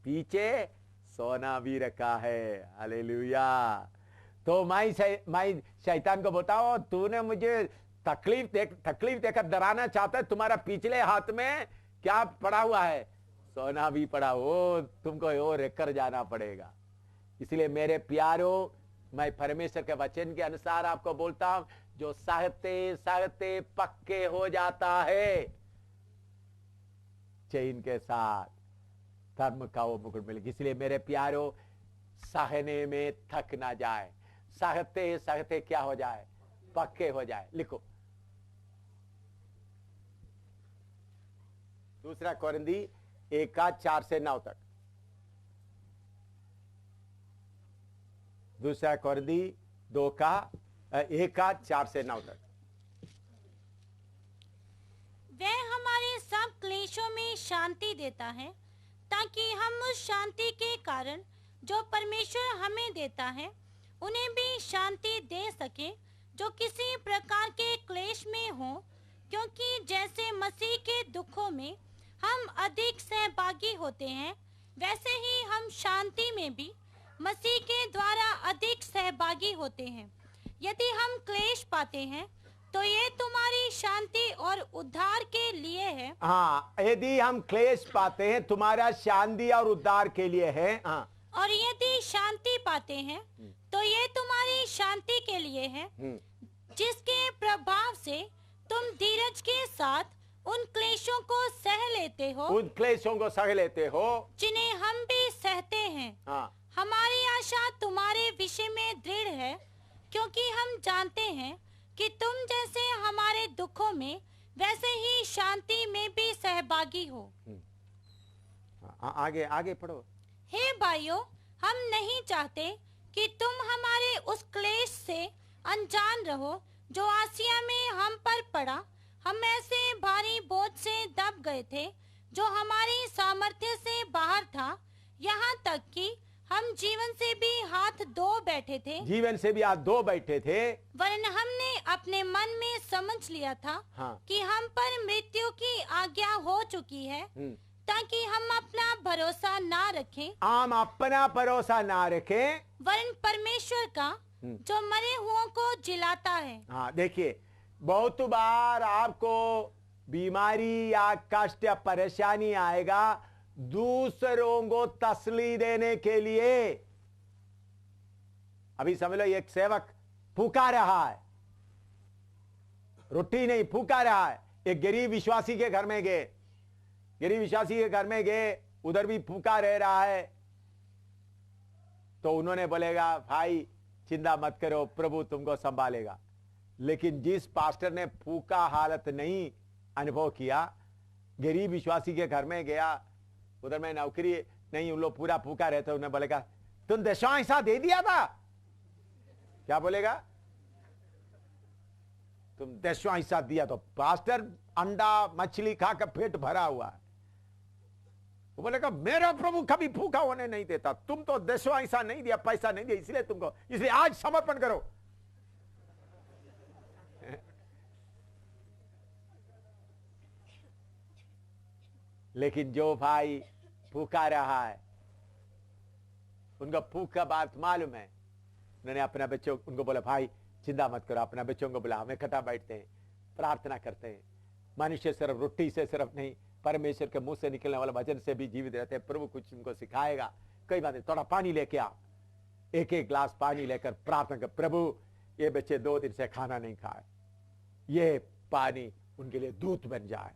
पीछे सोना भी रखा है। हालेलुया। तो मैं शैतान को बोलता हूं तूने मुझे तकलीफ देकर डराना चाहता है, तुम्हारा पिछले हाथ में क्या पड़ा हुआ है, सोना भी पड़ा हो, तुमको और रखकर जाना पड़ेगा। इसलिए मेरे प्यारों, मैं परमेश्वर के वचन के अनुसार आपको बोलता हूं, जो सहते सहते पक्के हो जाता है, चैन के साथ धर्म का वो मुकुट मिलेगा। इसलिए मेरे प्यारों, सहने में थक ना जाए, सहते सहते क्या हो जाए, पक्के हो जाए। लिखो 2 कोरिन्थी 1:4 से 9 तक। 2 कोरिन्थी 1:4 से 9 तक। वह हमारे सब क्लेशों में शांति देता है, ताकि हम उस शांति के कारण जो परमेश्वर हमें देता है उन्हें भी शांति दे सके जो किसी प्रकार के क्लेश में हो। क्योंकि जैसे मसीह के दुखों में हम अधिक सहभागी होते हैं, वैसे ही हम शांति में भी मसीह के द्वारा अधिक सहभागी होते हैं। यदि हम क्लेश पाते हैं तो ये तुम्हारी शांति और उद्धार के लिए है। हाँ, यदि हम क्लेश पाते हैं तुम्हारा शांति और उद्धार के लिए है। हाँ, और यदि शांति पाते हैं तो ये तुम्हारी शांति के लिए है, जिसके प्रभाव से तुम धीरज के साथ उन क्लेशों को सह लेते हो, उन क्लेशों को सह लेते हो जिन्हें हम भी सहते हैं। हाँ, हमारी आशा तुम्हारे विषय में दृढ़ है, क्योंकि हम जानते हैं कि तुम जैसे हमारे दुखों में वैसे ही शांति में भी सहभागी हो। आगे आगे पढ़ो। हे भाइयों, हम नहीं चाहते कि तुम हमारे उस क्लेश से अनजान रहो जो आसिया में हम पर पड़ा। हम ऐसे भारी बोझ से दब गए थे जो हमारी सामर्थ्य से बाहर था, यहाँ तक कि हम जीवन से भी हाथ धो बैठे थे। जीवन से भी हाथ धो बैठे थे, वरन हमने अपने मन में समझ लिया था हाँ, कि हम पर मृत्यु की आज्ञा हो चुकी है, ताकि हम अपना भरोसा ना रखें, हम अपना भरोसा ना रखें, वरन परमेश्वर का जो मरे हुओं को जिलाता है। हाँ, देखिए बहुत बार आपको बीमारी या कष्ट या परेशानी आएगा दूसरों को तसल्ली देने के लिए। अभी समझ लो एक सेवक फूका रहा है, रोटी नहीं फूका रहा है, एक गरीब विश्वासी के घर में गए, गरीब विश्वासी के घर में गए, उधर भी फूका रह रहा है। तो उन्होंने बोलेगा भाई चिंता मत करो, प्रभु तुमको संभालेगा। लेकिन जिस पास्टर ने फूका हालत नहीं अनुभव किया, गरीब विश्वासी के घर में गया, उधर में नौकरी नहीं, उन लोग पूरा फूका रहते, उन्हें बोलेगा तुम दशवां हिस्सा दे दिया था, क्या बोलेगा? तुम 10वां हिस्सा दिया। तो पास्टर अंडा मछली खाकर पेट भरा हुआ है, वो बोलेगा मेरा प्रभु कभी भूखा होने नहीं देता, तुम तो 10वां हिस्सा नहीं दिया, पैसा नहीं दिया, इसलिए तुमको, इसलिए आज समर्पण करो। लेकिन जो भाई भूखा रहा है, उनको भूख का बात मालूम है, उन्होंने अपने बच्चों, उनको बोला भाई चिंता मत करो, अपने बच्चों को बुला, हम इकट्ठा बैठते हैं, प्रार्थना करते हैं। मनुष्य सिर्फ रोटी से सिर्फ नहीं, परमेश्वर के मुंह से निकलने वाला वचन से भी जीवित रहते हैं। प्रभु कुछ उनको सिखाएगा। कई बात थोड़ा पानी लेके आओ, एक एक गिलास पानी लेकर प्रार्थना कर, प्रभु ये बच्चे 2 दिन से खाना नहीं खाए, ये पानी उनके लिए दूध बन जाए।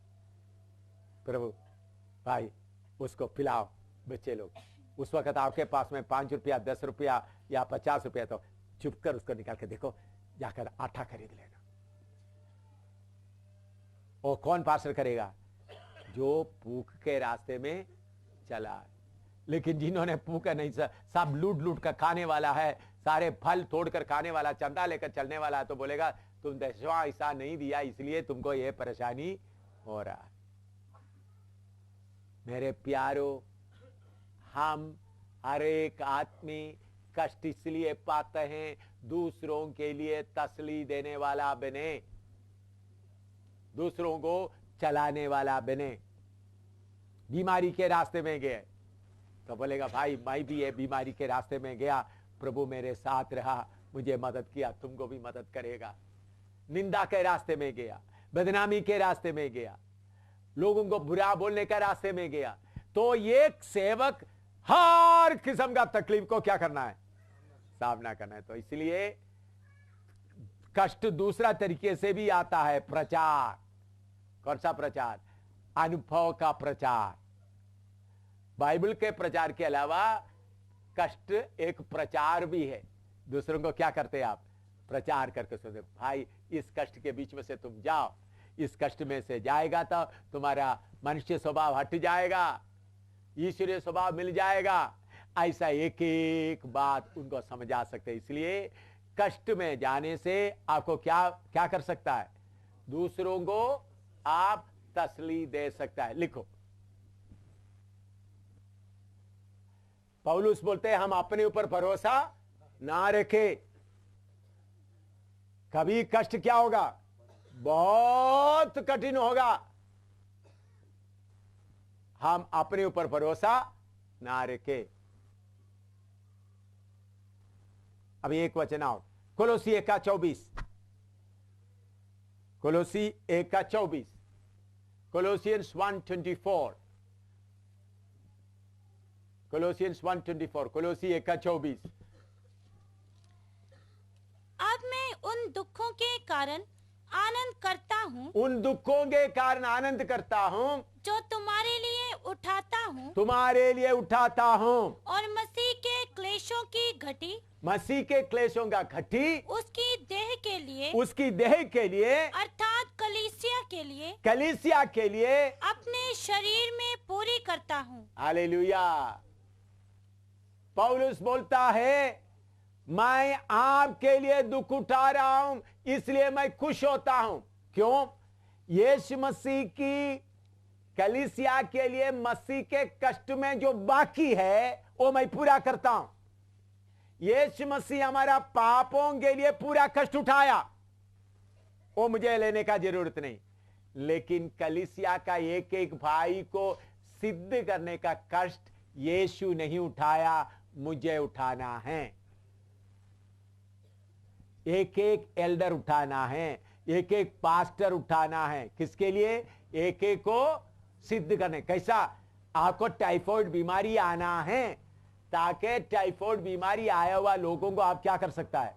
प्रभु भाई उसको पिलाओ। बच्चे लोग, उस वक्त आपके पास में 5 रुपया 10 रुपया या 50 रुपया, तो चुप कर उसको निकाल के देखो, जाकर आटा खरीद लेना। और कौन पार्सल करेगा? जो भूख के रास्ते में चला। लेकिन जिन्होंने भूख नहीं, सब लूट लूट कर खाने वाला है, सारे फल तोड़कर खाने वाला, चंदा लेकर चलने वाला, तो बोलेगा तुम 10वां हिस्सा नहीं दिया, इसलिए तुमको ये परेशानी हो रहा है। मेरे प्यारो, हम हर एक आदमी कष्ट इसलिए पाते हैं, दूसरों के लिए तसल्ली देने वाला बने, दूसरों को चलाने वाला बने। बीमारी के रास्ते में गए तो बोलेगा भाई मैं भी ये बीमारी के रास्ते में गया, प्रभु मेरे साथ रहा, मुझे मदद किया, तुमको भी मदद करेगा। निंदा के रास्ते में गया, बदनामी के रास्ते में गया, लोगों को बुरा बोलने के रास्ते में गया, तो एक सेवक हर किस्म का तकलीफ को क्या करना है? सामना करना है। तो इसलिए कष्ट दूसरा तरीके से भी आता है, प्रचार। कौन सा प्रचार? अनुभव का प्रचार। बाइबल के प्रचार के अलावा कष्ट एक प्रचार भी है। दूसरों को क्या करते हैं आप? प्रचार करके सोचते भाई इस कष्ट के बीच में से तुम जाओ, इस कष्ट में से जाएगा तो तुम्हारा मनुष्य स्वभाव हट जाएगा, ईश्वरीय स्वभाव मिल जाएगा। ऐसा एक एक बात उनको समझा सकते हैं। इसलिए कष्ट में जाने से आपको क्या क्या कर सकता है? दूसरों को आप तसल्ली दे सकता है। लिखो, पौलुस बोलते हैं हम अपने ऊपर भरोसा ना रखें। कभी कष्ट क्या होगा? बहुत कठिन होगा। हम अपने ऊपर भरोसा ना रखें। अभी एक वचन और, कोलोसी 1:24, कोलोसी 1:24, कोलोसियंस 1:24, कोलोसियंस 1:24, कोलोसी 1:24। अब मैं उन दुखों के कारण आनंद करता हूँ, उन दुखों के कारण आनंद करता हूँ जो तुम्हारे लिए उठाता हूँ, तुम्हारे लिए उठाता हूँ, और मसीह के क्लेशों की घटी, मसीह के क्लेशों का घटी उसकी देह के लिए, उसकी देह के लिए, अर्थात कलीसिया के लिए, कलीसिया के लिए अपने शरीर में पूरी करता हूँ। हालेलुया। पौलुस बोलता है मैं आपके लिए दुख उठा रहा हूं, इसलिए मैं खुश होता हूं। क्यों? यीशु मसीह की कलीसिया के लिए मसीह के कष्ट में जो बाकी है वो मैं पूरा करता हूं। यीशु मसीह हमारा पापों के लिए पूरा कष्ट उठाया, वो मुझे लेने का जरूरत नहीं। लेकिन कलीसिया का एक एक भाई को सिद्ध करने का कष्ट यीशु नहीं उठाया, मुझे उठाना है। एक एक एल्डर उठाना है, एक एक पास्टर उठाना है। किसके लिए? एक एक को सिद्ध करने। कैसा? आपको टाइफाइड बीमारी आना है, ताकि टाइफाइड बीमारी आया हुआ लोगों को आप क्या कर सकता है?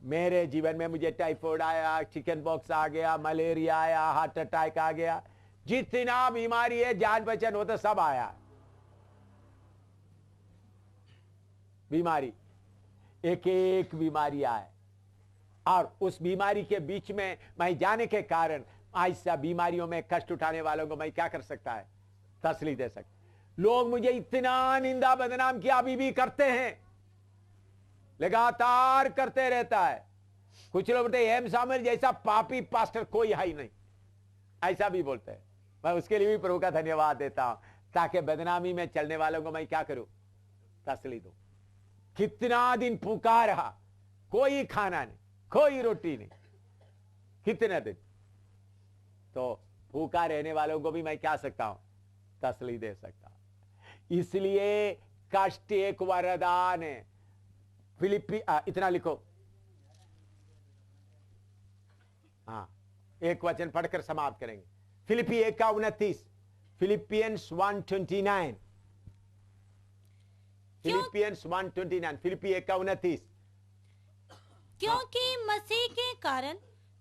मेरे जीवन में मुझे टाइफाइड आया, चिकन बॉक्स आ गया, मलेरिया आया, हार्ट अटैक आ गया, जितना बीमारी है जान बचन हो तो सब आया। बीमारी, एक एक बीमारी आए, और उस बीमारी के बीच में मैं जाने के कारण ऐसा बीमारियों में कष्ट उठाने वालों को मैं क्या कर सकता है? तसल्ली दे सकता। लोग मुझे इतना निंदा बदनाम किया, अभी भी करते हैं, लगातार करते रहता है। कुछ लोग बोलते हैं एम सामुएल जैसा पापी पास्टर कोई है ही नहीं, ऐसा भी बोलते हैं। मैं उसके लिए भी प्रभु का धन्यवाद देता हूं, ताकि बदनामी में चलने वालों को मैं क्या करूं? तसल्ली दूं। कितना दिन पुकार रहा, कोई खाना नहीं, कोई रोटी नहीं, कितने दिन। तो भूखा रहने वालों को भी मैं क्या सकता हूं? तसल्ली दे सकता हूं। इसलिए कष्ट एक वरदान है। फिलिपी इतना लिखो, हाँ, एक वचन पढ़कर समाप्त करेंगे। फिलिपी 1:29, फिलिपियंस 1:29, फिलिपियंस 1:29, फिलिपी 1:29। क्योंकि मसीह के कारण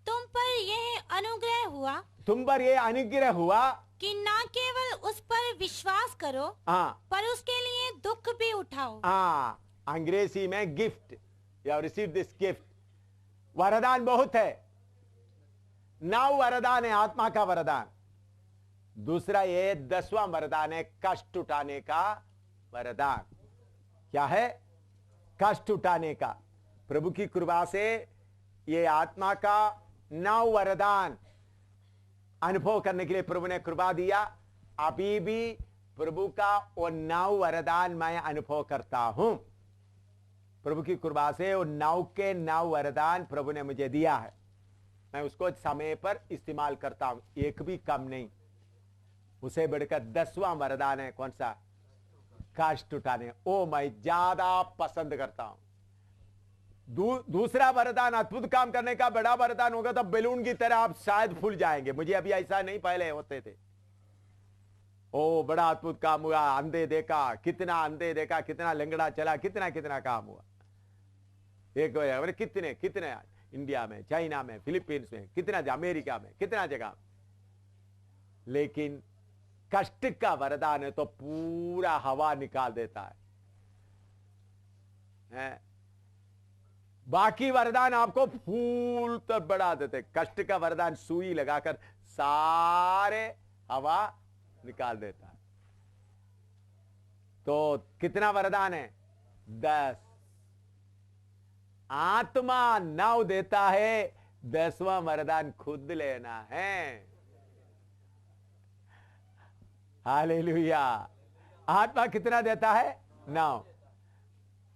तुम पर यह अनुग्रह हुआ, तुम पर यह अनुग्रह हुआ कि ना केवल उस पर विश्वास करो, हाँ, पर उसके लिए दुख भी उठाओ। हाँ, अंग्रेजी में gift, you have received this gift. वरदान बहुत है, 9 वरदान है आत्मा का वरदान। दूसरा ये 10वां वरदान है कष्ट उठाने का वरदान। क्या है? कष्ट उठाने का। प्रभु की कृपा से ये आत्मा का 9 वरदान अनुभव करने के लिए प्रभु ने कृपा दिया। अभी भी प्रभु का वो 9 वरदान मैं अनुभव करता हूं। प्रभु की कृपा से वो 9 के 9 वरदान प्रभु ने मुझे दिया है। मैं उसको समय पर इस्तेमाल करता हूं, एक भी कम नहीं। उसे बढ़कर 10वां वरदान है कौन सा? कष्ट उठाने। ओ मैं ज्यादा पसंद करता हूं। दूसरा वरदान अद्भुत काम करने का बड़ा वरदान होगा तो बैलून की तरह आप शायद फूल जाएंगे। मुझे अभी ऐसा नहीं, पहले होते थे। ओ बड़ा अद्भुत काम हुआ, अंधे देखा, कितना अंधे देखा, कितना लंगड़ा चला, कितना कितना काम हुआ। एक कितने कितने इंडिया में, चाइना में, फिलीपींस में, कितना अमेरिका में, कितना जगह। लेकिन कष्ट का वरदान है तो पूरा हवा निकाल देता है। बाकी वरदान आपको फूल तक बढ़ा देते, कष्ट का वरदान सुई लगाकर सारे हवा निकाल देता है। तो कितना वरदान है? 10। आत्मा 9 देता है, 10वां वरदान खुद लेना है। हालेलुया। आत्मा कितना देता है? 9।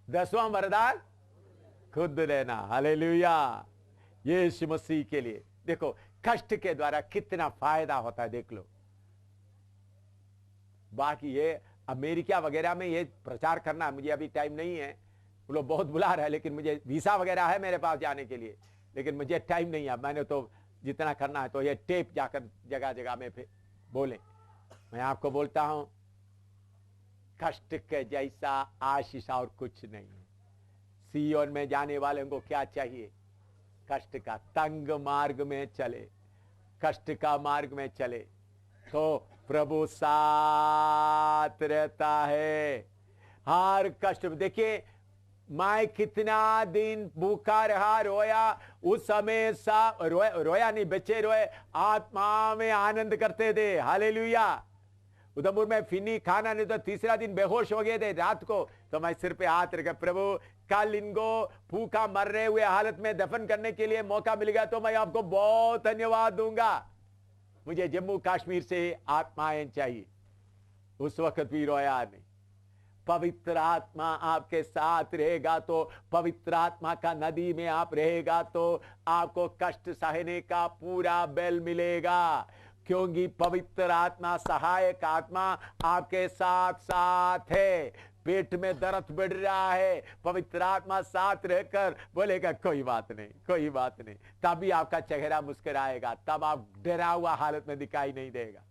10वां वरदान खुद लेना। हालेलुया। यीशु मसीह के लिए देखो कष्ट के द्वारा कितना फायदा होता है, देख लो। बाकी ये अमेरिका वगैरह में ये प्रचार करना मुझे अभी टाइम नहीं है। वो लोग बहुत बुला रहा है, लेकिन मुझे वीसा वगैरह है मेरे पास जाने के लिए, लेकिन मुझे टाइम नहीं है। मैंने तो जितना करना है तो ये टेप जाकर जगह जगह में फिर बोले। मैं आपको बोलता हूं कष्ट के जैसा आशीष और कुछ नहीं है। सियोन में जाने वाले को क्या चाहिए? कष्ट का तंग मार्ग में चले, कष्ट का मार्ग में चले तो प्रभु साथ रहता है। हर कष्ट देखिए, मैं कितना दिन भूखा रहा, रोया। उस समय रोया नहीं, बच्चे रोए, आत्मा में आनंद करते थे। हालेलुया। उधमपुर में फिनी खाना नहीं तो तीसरा दिन बेहोश हो गए थे रात को। तो मैं सिर पे हाथ रखा, प्रभु कल इनको भूखा मर रहे हुए हालत में दफन करने के लिए मौका मिल गया तो मैं आपको बहुत धन्यवाद दूंगा। मुझे जम्मू कश्मीर से आत्माएं चाहिए। उस वक्त भी रोया नहीं। पवित्र आत्मा आपके साथ रहेगा तो, पवित्र आत्मा का नदी में आप रहेगा तो आपको कष्ट सहने का पूरा बल मिलेगा, क्योंकि पवित्र आत्मा, सहायक आत्मा आपके साथ साथ है। पेट में दर्द बढ़ रहा है, पवित्र आत्मा साथ रहकर बोलेगा कोई बात नहीं, कोई बात नहीं। तभी आपका चेहरा मुस्कुराएगा, तब आप डरा हुआ हालत में दिखाई नहीं देगा।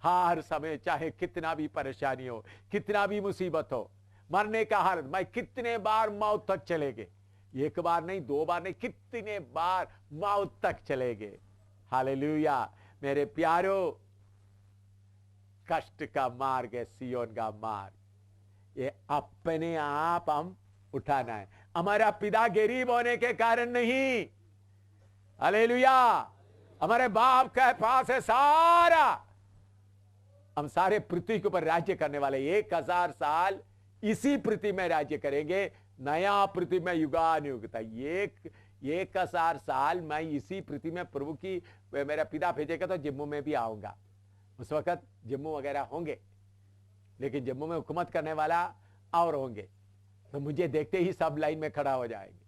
हर समय चाहे कितना भी परेशानी हो, कितना भी मुसीबत हो, मरने का हालत, मैं कितने बार मौत तक चले गए, एक बार नहीं, 2 बार नहीं, कितने बार मौत तक चले गए। हालेलुया। मेरे प्यारो, कष्ट का मार्ग है सियोन का मार्ग। ये अपने आप हम उठाना है। हमारा पिता गरीब होने के कारण नहीं, हालेलुया, हमारे बाप के पास है सारा। हम सारे पृथ्वी के ऊपर राज्य करने वाले, 1000 साल इसी पृथ्वी में राज्य करेंगे, नया पृथ्वी में युगानुयुग तक। 1000 साल मैं इसी पृथ्वी में प्रभु की, मेरा पिता भेजेगा तो जम्मू में भी आऊंगा। उस वक्त जम्मू वगैरह होंगे, लेकिन जम्मू में हुकूमत करने वाला और होंगे, तो मुझे देखते ही सब लाइन में खड़ा हो जाएंगे,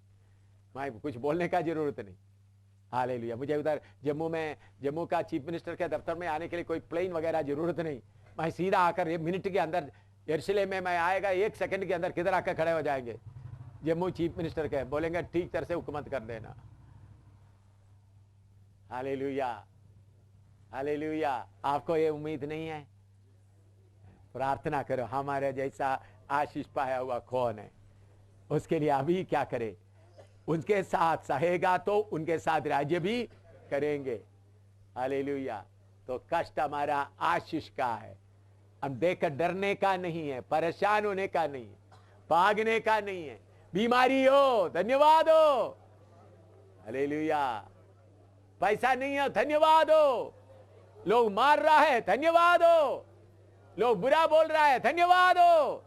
मैं कुछ बोलने का जरूरत नहीं। हालेलुया। मुझे उधर जम्मू का चीफ मिनिस्टर के दफ्तर में आने के लिए कोई प्लेन वगैरह जरूरत नहीं, मैं सीधा आकर 1 मिनट के अंदर यरूशलेम में मैं आएगा, 1 सेकंड के अंदर किधर आकर खड़े हो जाएंगे जम्मू चीफ मिनिस्टर के, बोलेंगे ठीक तरह से हुकूमत कर देना। Hallelujah, hallelujah. आपको ये उम्मीद नहीं है? प्रार्थना करो, हमारे जैसा आशीष पाया हुआ कौन है, उसके लिए अभी क्या करे, उनके साथ सहेगा तो उनके साथ राज्य भी करेंगे। हालेलुया। तो कष्ट हमारा आशीष का है, हम देख डरने का नहीं है, परेशान होने का नहीं है, भागने का नहीं है। बीमारी हो, धन्यवाद हो, हालेलुया। पैसा नहीं है, धन्यवाद हो। लोग मार रहा है, धन्यवाद हो। लोग बुरा बोल रहा है, धन्यवाद हो।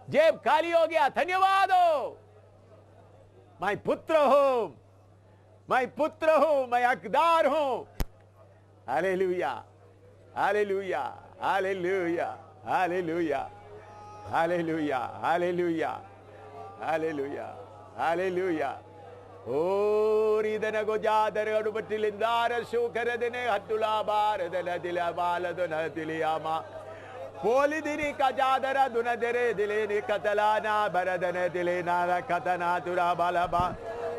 जेब खाली हो गया, धन्यवाद हो। मैं पुत्र हूं, मैं पुत्र हूं, मैं हकदार हूं। Hallelujah, hallelujah, hallelujah, hallelujah, hallelujah, hallelujah, hallelujah, hallelujah. ओरिदन गोजादर अडुबटिलिंदार शोकरदने हट्टुला बारदन दिला बालदन दिलियामा पोली दिनी का जादरा दुन दरे दिले नि कतलाना बरदन दिले नारा कतना तुरा बालबा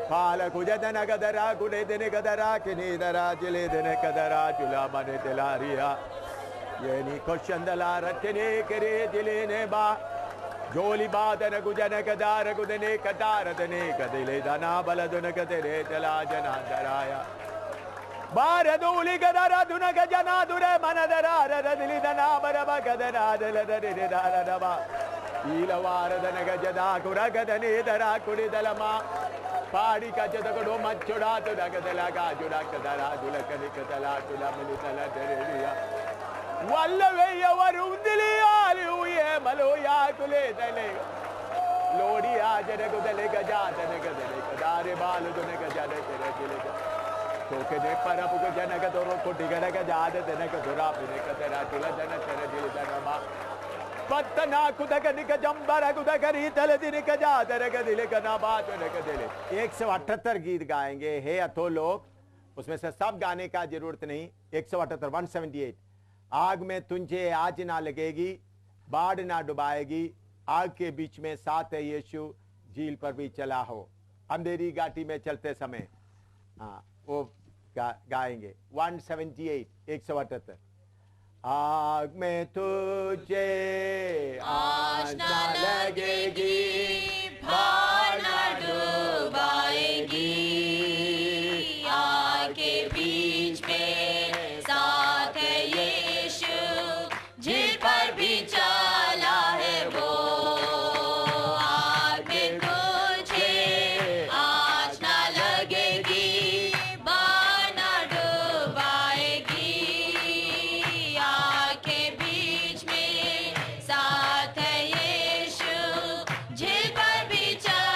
पाल कुजदन गदरा कुडे दिन गदरा किनी दरा जिले दिन कदरा जुला मने दिलारिया ये नी कोशंदला रटने करे दिले ने बा जोली बादन गुजन कदार गुदने कदार दने कदिले दना बलदुन कदरे चला जना दराया बारदूली गदरा दुन गजना दुरे मनदरा रदली दना बरबा गदना दलदरे दारदबा ईलवार दन गजदा कुरा गदने दरा कुड़ी दलमा पाड़ी का जदगडो मच्छुड़ा तो दगदला का जुड़ा कदरा दुलकनि कदला तुला मिली तला दरेरिया वल्लवे वरुंदिली आलुये मलोया कुले दले लोड़ी आज गुदले गजा दने गदले कदारे बाल दुने गजा दे तेरे दिले तो के ने परप को जनक दोरो कोटी गने का जाद दने का दुरा पिने का तेरा तुला जन तेरे दिल दरमा पत्तना कुदक निक जंबर कुदक री तले दिन का जा तेरे का दिले का ना बात ने का दिले। 178 गीत गाएंगे हे अथो लोग, उसमें से सब गाने का जरूरत नहीं। 178 178। आग में तुझे आज ना लगेगी, बाढ़ ना डुबाएगी, आग के बीच में साथ है यीशु, झील पर भी चला हो। अंधेरी घाटी में चलते समय, हाँ वो गाएंगे। 178 178। आग में तुझे आज ना लगेगी, बाढ़ ना डुबाएगी, आग के बीच में साथ है यीशु, झील पर भी चला है वो। आग में तुझे आज ना लगेगी, बाढ़ ना डुबाएगी, आग के बीच में साथ है यीशु, झील पर भी चला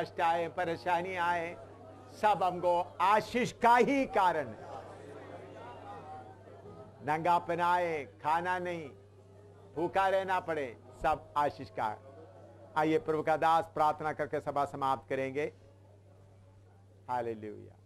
कष्ट आए, परेशानी आए, सब हमको आशीष का ही कारण है। नंगापन आए, खाना नहीं, भूखा रहना पड़े, सब आशीष का। आइए प्रभु का दास प्रार्थना करके सभा समाप्त करेंगे। हालेलुया।